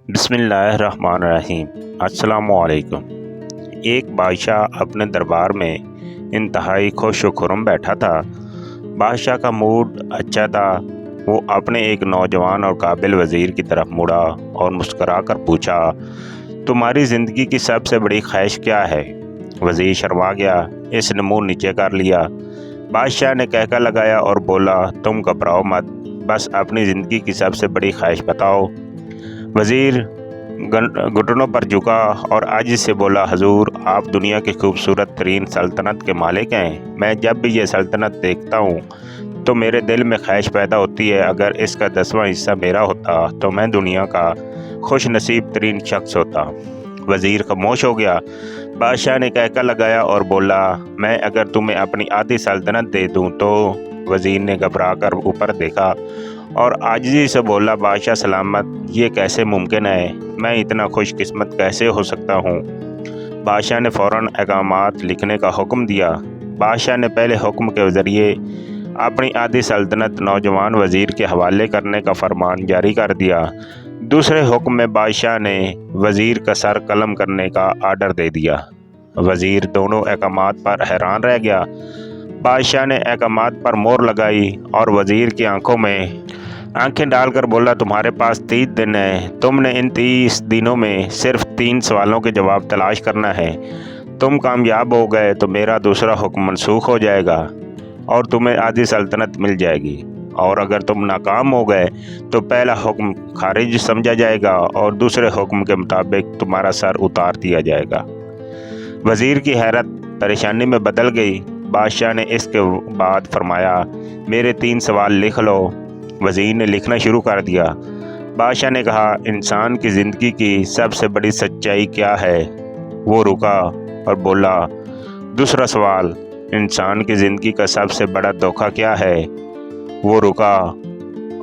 बिस्मिल्लाहिर्रहमानिर्रहीम। अस्सलामु अलैकुम। एक बादशाह अपने दरबार में इंतहाई खुश व खुर्म बैठा था। बादशाह का मूड अच्छा था। वो अपने एक नौजवान और काबिल वज़ीर की तरफ मुड़ा और मुस्करा कर पूछा, तुम्हारी ज़िंदगी की सबसे बड़ी ख्वाहिश क्या है? वज़ीर शर्मा गया। इसने मुँह नीचे कर लिया। बादशाह ने कहका लगाया और बोला, तुम घबराओ मत, बस अपनी ज़िंदगी की सबसे बड़ी ख्वाहिश बताओ। वज़ीर घुटनों पर झुका और आजिज़ से बोला, हजूर, आप दुनिया की खूबसूरत तरीन सल्तनत के मालिक हैं। मैं जब भी ये सल्तनत देखता हूँ तो मेरे दिल में ख्वाहिश पैदा होती है, अगर इसका 10वां हिस्सा मेरा होता तो मैं दुनिया का खुश नसीब तरीन शख्स होता। वज़ीर खामोश हो गया। बादशाह ने कहका लगाया और बोला, मैं अगर तुम्हें अपनी आधी सल्तनत दे दूँ तो? वज़ीर ने घबरा कर ऊपर देखा और आजिज़ी से बोला, बादशाह सलामत, ये कैसे मुमकिन है? मैं इतना खुशकिस्मत कैसे हो सकता हूँ? बादशाह ने फ़ौरन अहकामात लिखने का हुक्म दिया। बादशाह ने पहले हुक्म के ज़रिए अपनी आधी सल्तनत नौजवान वज़ीर के हवाले करने का फरमान जारी कर दिया। दूसरे हुक्म में बादशाह ने वज़ीर का सर कलम करने का आर्डर दे दिया। वज़ीर दोनों अहकामात पर हैरान रह गया। बादशाह ने अहकामात पर मोहर लगाई और वज़ीर की आंखों में आंखें डालकर बोला, तुम्हारे पास 30 दिन है। तुमने इन 30 दिनों में सिर्फ 3 सवालों के जवाब तलाश करना है। तुम कामयाब हो गए तो मेरा दूसरा हुक्म मनसूख हो जाएगा और तुम्हें आधी सल्तनत मिल जाएगी, और अगर तुम नाकाम हो गए तो पहला हुक्म खारिज समझा जाएगा और दूसरे हुक्म के मुताबिक तुम्हारा सर उतार दिया जाएगा। वज़ीर की हैरत परेशानी में बदल गई। बादशाह ने इसके बाद फरमाया, मेरे 3 सवाल लिख लो। वज़ीर ने लिखना शुरू कर दिया। बादशाह ने कहा, इंसान की ज़िंदगी की सबसे बड़ी सच्चाई क्या है? वो रुका और बोला, दूसरा सवाल, इंसान की ज़िंदगी का सबसे बड़ा धोखा क्या है? वो रुका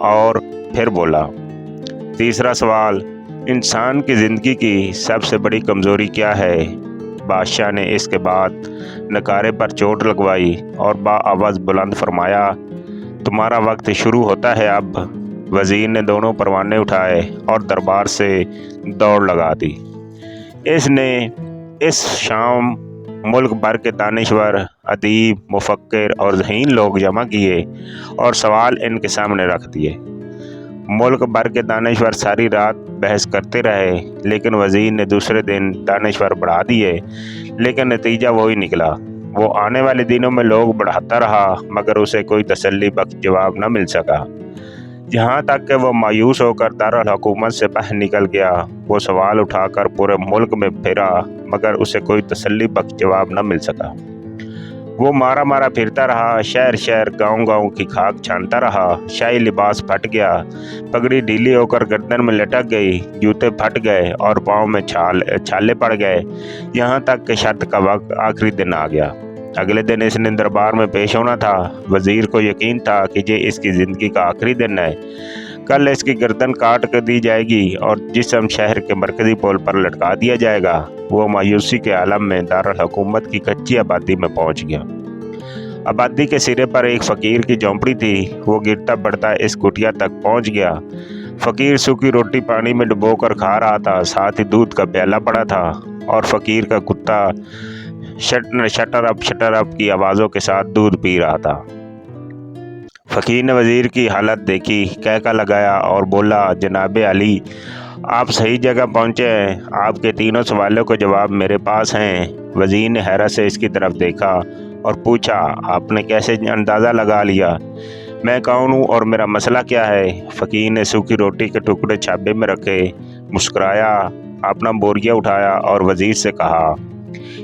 और फिर बोला, तीसरा सवाल, इंसान की ज़िंदगी की सबसे बड़ी कमज़ोरी क्या है? बादशाह ने इसके बाद नकारे पर चोट लगवाई और बाआवाज़ बुलंद फरमाया, तुम्हारा वक्त शुरू होता है अब। वज़ीर ने दोनों परवाने उठाए और दरबार से दौड़ लगा दी। इसने इस शाम मुल्क भर के दानिश्वर, अदीब, मुफक्किर और ज़हीन लोग जमा किए और सवाल इनके सामने रख दिए। मुल्क भर के दानिश्वर सारी रात बहस करते रहे, लेकिन वज़ीर ने दूसरे दिन दानिश्वर बढ़ा दिए, लेकिन नतीजा वही निकला। वो आने वाले दिनों में लोग बढ़ाता रहा, मगर उसे कोई तसल्ली बख्श जवाब न मिल सका। यहाँ तक कि वो मायूस होकर दारुल हुकूमत से बाहर निकल गया। वो सवाल उठाकर पूरे मुल्क में फिरा, मगर उसे कोई तसल्ली बख्श जवाब न मिल सका। वो मारा मारा फिरता रहा, शहर शहर, गांव गांव की खाक छानता रहा। शाही लिबास फट गया, पगड़ी ढीली होकर गर्दन में लटक गई, जूते फट गए और पाँव में छाले पड़ गए। यहाँ तक कि शर्त का वक्त आखिरी दिन आ गया। अगले दिन इसने दरबार में पेश होना था। वज़ीर को यकीन था कि ये इसकी ज़िंदगी का आखिरी दिन है। कल इसकी गर्दन काट कर दी जाएगी और जिस्म शहर के मरकज़ी पुल पर लटका दिया जाएगा। वो मायूसी के आलम में दारुल हुकूमत की कच्ची आबादी में पहुंच गया। आबादी के सिरे पर एक फ़कीर की झोंपड़ी थी। वो गिरता बढ़ता इस कुटिया तक पहुंच गया। फ़कीर सूखी रोटी पानी में डुबोकर खा रहा था, साथ ही दूध का प्याला पड़ा था और फ़कीर का कुत्ता शटर अप की आवाज़ों के साथ दूध पी रहा था। फ़कीर ने वज़ीर की हालत देखी, कहका लगाया और बोला, जनाब अली, आप सही जगह पहुँचे हैं। आपके तीनों सवालों के जवाब मेरे पास हैं। वज़ीर ने हैरत से इसकी तरफ देखा और पूछा, आपने कैसे अंदाज़ा लगा लिया? मैं कौन हूँ और मेरा मसला क्या है? फ़कीर ने सूखी रोटी के टुकड़े छाबे में रखे, मुस्कुराया, अपना बोरिया उठाया और वज़ीर से कहा,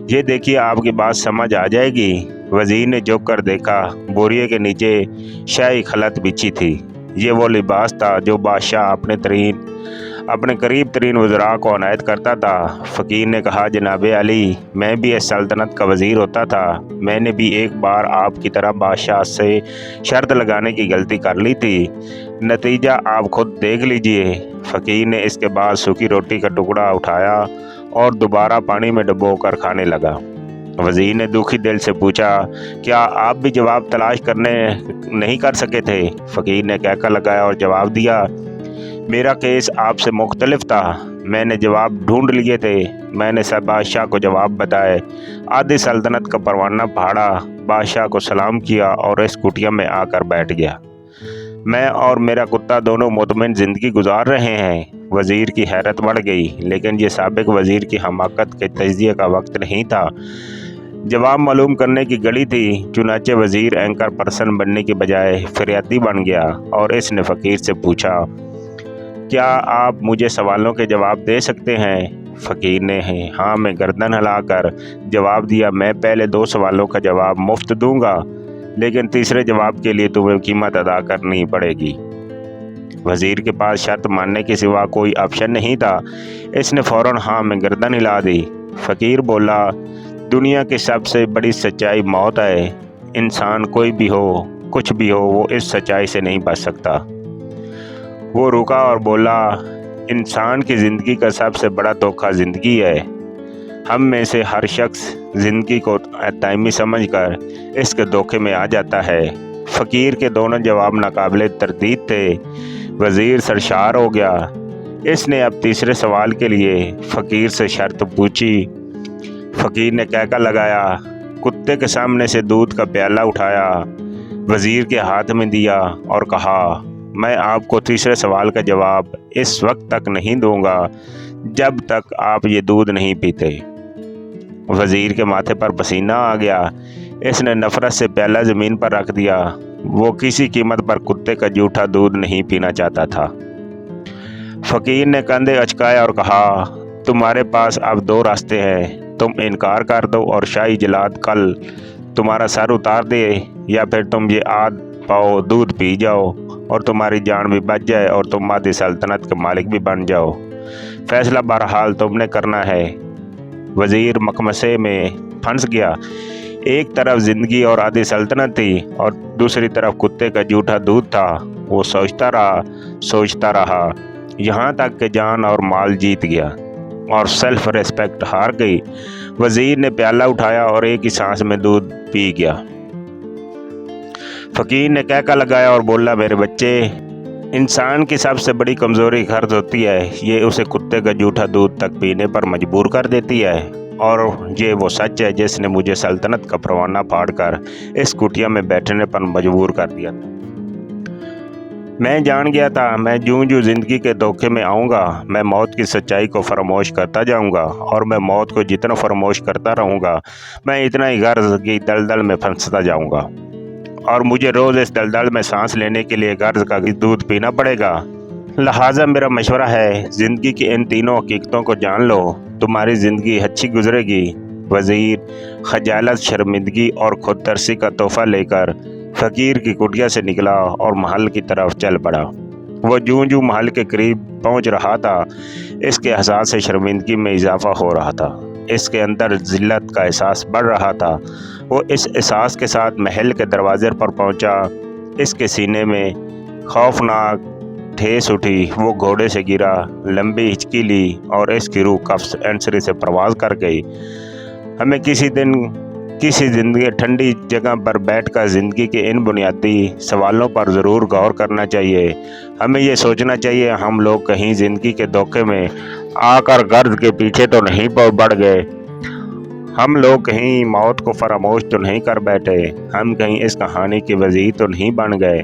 ये देखिए, आपकी बात समझ आ जाएगी। वज़ीर ने झुक कर देखा। बोरिए के नीचे शाही खलत बिछी थी। ये वो लिबास था जो बादशाह अपने करीब तरीन वज़रा को अनायत करता था। फ़कीर ने कहा, जनाब अली, मैं भी इस सल्तनत का वज़ीर होता था। मैंने भी एक बार आपकी तरह बादशाह से शर्त लगाने की गलती कर ली थी। नतीजा आप खुद देख लीजिए। फ़कीर ने इसके बाद सूखी रोटी का टुकड़ा उठाया और दोबारा पानी में डुबोकर खाने लगा। वज़ीर ने दुखी दिल से पूछा, क्या आप भी जवाब तलाश करने नहीं कर सके थे? फ़कीर ने कहका लगाया और जवाब दिया, میرا کیس آپ سے مختلف تھا، میں نے جواب ڈھونڈ لیے تھے۔ میں نے سب بادشاہ کو جواب بتائے، آدھی سلطنت کا پروانہ پھاڑا، بادشاہ کو سلام کیا اور اس کٹیا میں آ کر بیٹھ گیا۔ میں اور میرا کتا دونوں مطمئن زندگی گزار رہے ہیں۔ وزیر کی حیرت بڑھ گئی، لیکن یہ سابق وزیر کی حماقت کے تجزیے کا وقت نہیں تھا، جواب معلوم کرنے کی گھڑی تھی۔ چنانچہ وزیر اینکر پرسن بننے کی بجائے فریادی بن گیا اور اس نے فقیر سے پوچھا، کیا آپ مجھے سوالوں کے جواب دے سکتے ہیں؟ فقیر نے ہاں میں گردن ہلا کر جواب دیا، میں پہلے 2 سوالوں کا جواب مفت دوں گا، لیکن تیسرے جواب کے لیے تمہیں قیمت ادا کرنی پڑے گی۔ وزیر کے پاس شرط ماننے کے سوا کوئی آپشن نہیں تھا، اس نے فوراً ہاں میں گردن ہلا دی۔ فقیر بولا، دنیا کی سب سے بڑی سچائی موت ہے، انسان کوئی بھی ہو، کچھ بھی ہو، وہ اس سچائی سے نہیں بچ سکتا۔ وہ رکا اور بولا، انسان کی زندگی کا سب سے بڑا دھوکہ زندگی ہے۔ ہم میں سے ہر شخص زندگی کو دائمی سمجھ کر اس کے دھوکے میں آ جاتا ہے۔ فقیر کے دونوں جواب ناقابل تردید تھے۔ وزیر سرشار ہو گیا۔ اس نے اب تیسرے سوال کے لیے فقیر سے شرط پوچھی۔ فقیر نے کہکا لگایا، کتے کے سامنے سے دودھ کا پیالہ اٹھایا، وزیر کے ہاتھ میں دیا اور کہا، میں آپ کو تیسرے سوال کا جواب اس وقت تک نہیں دوں گا جب تک آپ یہ دودھ نہیں پیتے۔ وزیر کے ماتھے پر پسینہ آ گیا۔ اس نے نفرت سے پیالہ زمین پر رکھ دیا۔ وہ کسی قیمت پر کتے کا جھوٹا دودھ نہیں پینا چاہتا تھا۔ فقیر نے کندھے اچکائے اور کہا، تمہارے پاس اب 2 راستے ہیں، تم انکار کر دو اور شاہی جلاد کل تمہارا سر اتار دے، یا پھر تم یہ آدھ پاؤ دودھ پی جاؤ اور تمہاری جان بھی بچ جائے اور تم آدھی سلطنت کے مالک بھی بن جاؤ۔ فیصلہ بہرحال تم نے کرنا ہے۔ وزیر مکمسے میں پھنس گیا۔ ایک طرف زندگی اور آدھی سلطنت تھی اور دوسری طرف کتے کا جھوٹا دودھ تھا۔ وہ سوچتا رہا یہاں تک کہ جان اور مال جیت گیا اور سیلف ریسپیکٹ ہار گئی۔ وزیر نے پیالہ اٹھایا اور ایک ہی سانس میں دودھ پی گیا۔ فقیر نے کہکا لگایا اور بولا، میرے بچے، انسان کی سب سے بڑی کمزوری غرض ہوتی ہے، یہ اسے کتے کا جھوٹا دودھ تک پینے پر مجبور کر دیتی ہے، اور یہ وہ سچ ہے جس نے مجھے سلطنت کا پروانہ پھاڑ کر اس کٹیا میں بیٹھنے پر مجبور کر دیا تھا۔ میں جان گیا تھا، میں جوں زندگی کے دھوکے میں آؤں گا، میں موت کی سچائی کو فراموش کرتا جاؤں گا، اور میں موت کو جتنا فراموش کرتا رہوں گا، میں اتنا ہی غرض کی دلدل میں پھنستا جاؤں گا، اور مجھے روز اس دلدل میں سانس لینے کے لیے غرض کا دودھ پینا پڑے گا۔ لہٰذا میرا مشورہ ہے، زندگی کی ان تینوں حقیقتوں کو جان لو، تمہاری زندگی اچھی گزرے گی۔ وزیر خجالت، شرمندگی اور خود ترسی کا تحفہ لے کر فقیر کی کٹیا سے نکلا اور محل کی طرف چل پڑا۔ وہ جوں محل کے قریب پہنچ رہا تھا، اس کے احساس شرمندگی میں اضافہ ہو رہا تھا، اس کے اندر ذلت کا احساس بڑھ رہا تھا۔ وہ اس احساس کے ساتھ محل کے دروازے پر پہنچا۔ اس کے سینے میں خوفناک ٹھیس اٹھی، وہ گھوڑے سے گرا، لمبی ہچکی لی اور اس کی روح قفس اینسری سے پرواز کر گئی۔ ہمیں کسی دن کسی زندگی ٹھنڈی جگہ پر بیٹھ کر زندگی کے ان بنیادی سوالوں پر ضرور غور کرنا چاہیے۔ ہمیں یہ سوچنا چاہیے، ہم لوگ کہیں زندگی کے دھوکے میں آ کر غرض کے پیچھے تو نہیں بڑھ گئے، ہم لوگ کہیں موت کو فراموش تو نہیں کر بیٹھے، ہم کہیں اس کہانی کے وزیر تو نہیں بن گئے۔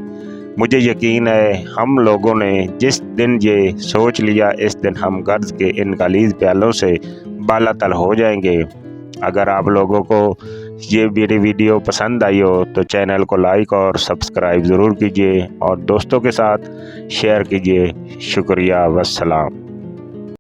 مجھے یقین ہے ہم لوگوں نے جس دن یہ سوچ لیا، اس دن ہم غرض کے ان غلیظ پیالوں سے بالاتر ہو جائیں گے۔ اگر آپ لوگوں کو یہ میری ویڈیو پسند آئی ہو تو چینل کو لائک اور سبسکرائب ضرور کیجیے اور دوستوں کے ساتھ شیئر کیجیے۔ شکریہ، والسلام۔